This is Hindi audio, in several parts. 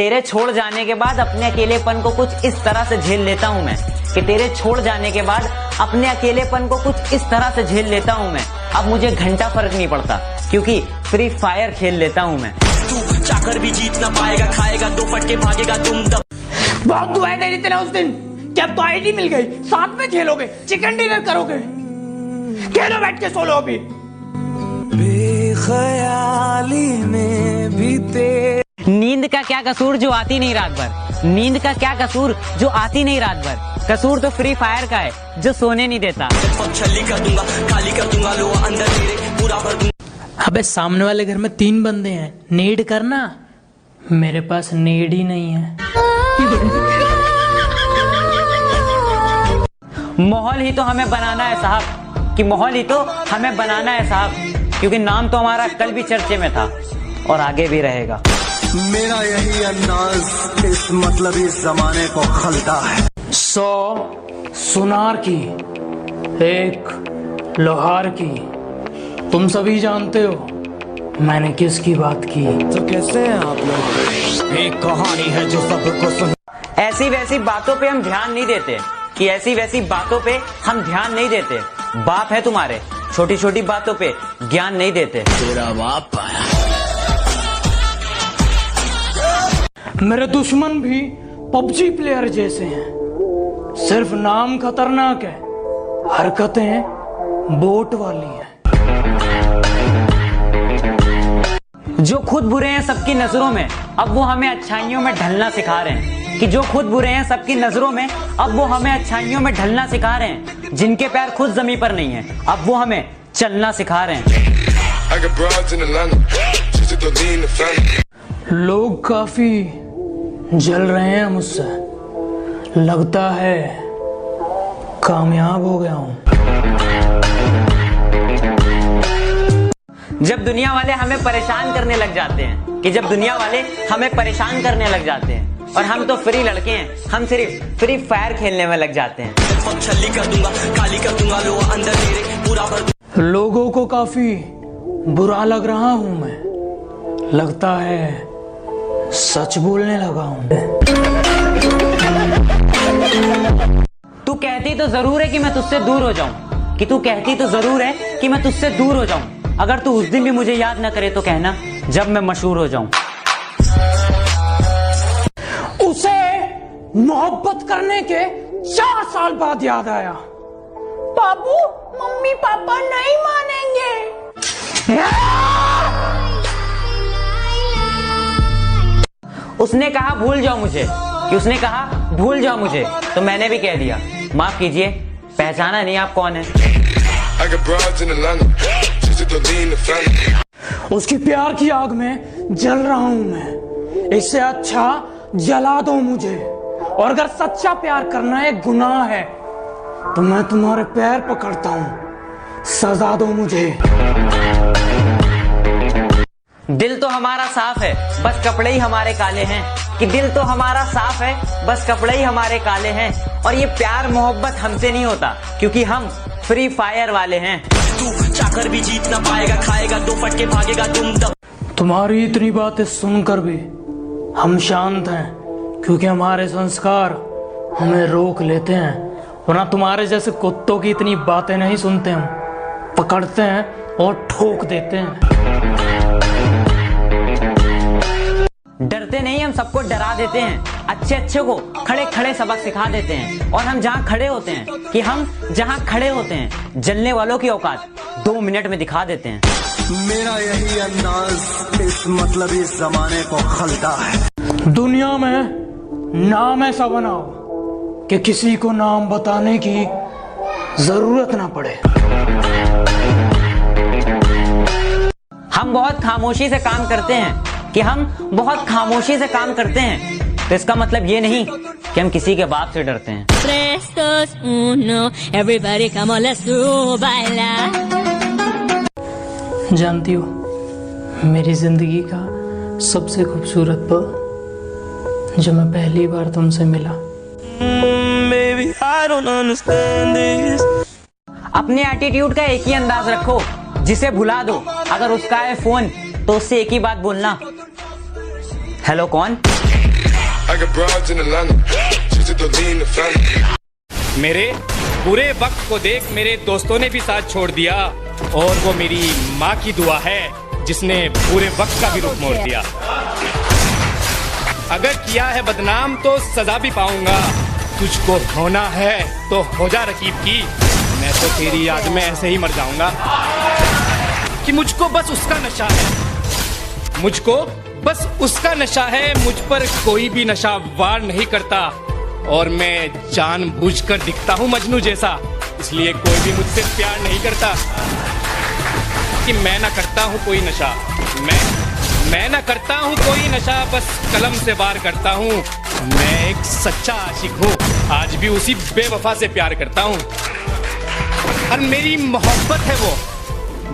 तेरे छोड़ जाने के बाद अपने अकेलेपन को कुछ इस तरह से झेल लेता हूँ मैं, कि तेरे छोड़ जाने के बाद अपने अकेलेपन को कुछ इस तरह से झेल लेता हूँ मैं। अब मुझे घंटा फर्क नहीं पड़ता, क्योंकि फ्री फायर खेल लेता हूँ मैं। तू चाकर भी जीत ना पाएगा, खाएगा दो फटके भागेगा तुम तब। बहुत दुआएं दे रही थी ना उस दिन, क्या तो आईडी मिल गई, साथ में खेलोगे, चिकन डिनर करोगे, खेलो बैठ के सोलो अभी। बेख्याली में भी नींद का क्या कसूर जो आती नहीं रात भर, नींद का क्या कसूर जो आती नहीं रात भर। कसूर तो फ्री फायर का है जो सोने नहीं देता। छली कर दूंगा, खाली कर दूंगा, लो अंदर मेरे पूरा भर दूंगा। अबे सामने वाले घर में 3 बंदे हैं, नीड करना। मेरे पास नीड ही नहीं है। माहौल ही तो हमें बनाना है साहब, कि माहौल ही तो हमें बनाना है साहब, क्योंकि नाम तो हमारा कल भी चर्चे में था और आगे भी रहेगा। मेरा यही अंदाज इस मतलबी जमाने को खलता है। 100 सुनार की, 1 लोहार की। तुम सभी जानते हो मैंने किसकी बात की। तो कैसे हैं आप लोग? एक कहानी है जो सबको सुन। ऐसी वैसी बातों पे हम ध्यान नहीं देते, कि ऐसी वैसी बातों पे हम ध्यान नहीं देते। बाप है तुम्हारे, छोटी छोटी बातों पे ज्ञान नहीं देते। तेरा बाप आया। मेरे दुश्मन भी पबजी प्लेयर जैसे हैं, सिर्फ नाम खतरनाक है, हरकतें बोट वाली हैं। जो खुद बुरे हैं सबकी नजरों में, अब वो हमें अच्छाइयों में ढलना सिखा रहे हैं। कि जो खुद बुरे हैं सबकी नजरों में, अब वो हमें अच्छाइयों में ढलना सिखा रहे हैं। जिनके पैर खुद जमीन पर नहीं है, अब वो हमें चलना सिखा रहे हैं। लोग काफी जल रहे हैं मुझसे, लगता है कामयाब हो गया हूं। जब दुनिया वाले हमें परेशान करने लग जाते हैं, कि जब दुनिया वाले हमें परेशान करने लग जाते हैं, और हम तो फ्री लड़के हैं, हम सिर्फ फ्री फायर खेलने में लग जाते हैं। छली कर दूंगा, खाली कर दूंगा, लो अंदर मेरे पूरा भर। लोगों को काफी बुरा लग रहा हूं मैं, लगता है सच बोलने लगा हूं। तू कहती तो जरूर है कि मैं तुझसे दूर हो जाऊं, कि तू कहती तो जरूर है कि मैं तुझसे दूर हो जाऊं। अगर तू उस दिन भी मुझे याद न करे तो कहना, जब मैं मशहूर हो जाऊं। उसे मोहब्बत करने के 4 साल बाद याद आया, बाबू मम्मी पापा नहीं मानेंगे। उसने कहा भूल जाओ मुझे, कि उसने कहा भूल जाओ मुझे, तो मैंने भी कह दिया माफ कीजिए, पहचाना नहीं आप कौन है। उसकी प्यार की आग में जल रहा हूं मैं, इससे अच्छा जला दो मुझे। और अगर सच्चा प्यार करना एक गुनाह है तो मैं तुम्हारे पैर पकड़ता हूं, सजा दो मुझे। दिल तो हमारा साफ है, बस कपड़े ही हमारे काले हैं। कि दिल तो हमारा साफ है, बस कपड़े ही हमारे काले हैं। और ये प्यार मोहब्बत हमसे नहीं होता, क्योंकि हम फ्री फायर वाले हैं। तू चाकर भी जीत ना पाएगा, खाएगा दो फटके भागेगा तुम तब। तुम्हारी इतनी बातें सुनकर भी हम शांत हैं, क्योंकि हमारे संस्कार हमें रोक लेते हैं। वरना तुम्हारे जैसे कुत्तों की इतनी बातें नहीं सुनते, हम पकड़ते हैं और ठोक देते हैं। डरते नहीं, हम सबको डरा देते हैं। अच्छे अच्छे को खड़े खड़े सबक सिखा देते हैं। और हम जहाँ खड़े होते हैं, कि हम जहाँ खड़े होते हैं, जलने वालों की औकात 2 मिनट में दिखा देते हैं। मेरा यही अंदाज इस मतलबी जमाने को खलता है। दुनिया में नाम ऐसा बनाओ कि किसी को नाम बताने की जरूरत ना पड़े। हम बहुत खामोशी से काम करते हैं, कि हम बहुत खामोशी से काम करते हैं, तो इसका मतलब ये नहीं कि हम किसी के बाप से डरते हैं। जानती हो, मेरी जिंदगी का सबसे खूबसूरत पल जब मैं पहली बार तुमसे मिला। Baby, I don't understand this. अपने एटीट्यूड का एक ही अंदाज रखो, जिसे भुला दो। अगर उसका है फोन तो उससे एक ही बात बोलना, हेलो कौन। I got broads in Atlanta, just to lean the family. मेरे बुरे वक्त को देख मेरे दोस्तों ने भी साथ छोड़ दिया, और वो मेरी माँ की दुआ है जिसने बुरे वक्त का भी रुख मोड़ दिया। अगर किया है बदनाम तो सजा भी पाऊंगा, तुझको होना है तो हो जा रकीब की, मैं तो तेरी याद में ऐसे ही मर जाऊंगा। कि मुझको बस उसका नशा है, मुझको बस उसका नशा है, मुझ पर कोई भी नशा वार नहीं करता, और मैं जानबूझकर दिखता हूँ मजनू जैसा, इसलिए कोई भी मुझसे प्यार नहीं करता। कि मैं ना करता हूँ कोई नशा, मैं ना करता हूँ कोई नशा, बस कलम से वार करता हूँ। मैं एक सच्चा आशिक हूँ, आज भी उसी बेवफा से प्यार करता हूँ। और मेरी मोहब्बत है वो,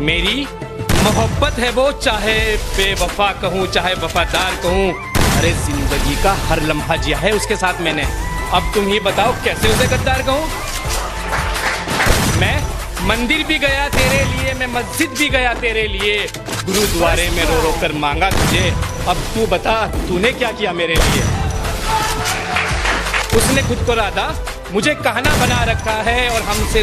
मेरी मोहब्बत है वो, चाहे बेवफा कहूँ चाहे वफादार कहूँ। अरे जिंदगी का हर लम्हा जिया है उसके साथ मैंने, अब तुम ही बताओ कैसे उसे गद्दार कहूँ। मैं मंदिर भी गया तेरे लिए, मैं मस्जिद भी गया तेरे लिए, गुरुद्वारे में रो रो कर मांगा तुझे, अब तू बता तूने क्या किया मेरे लिए। उसने खुद को राधा मुझे कहना बना रखा है, और हमसे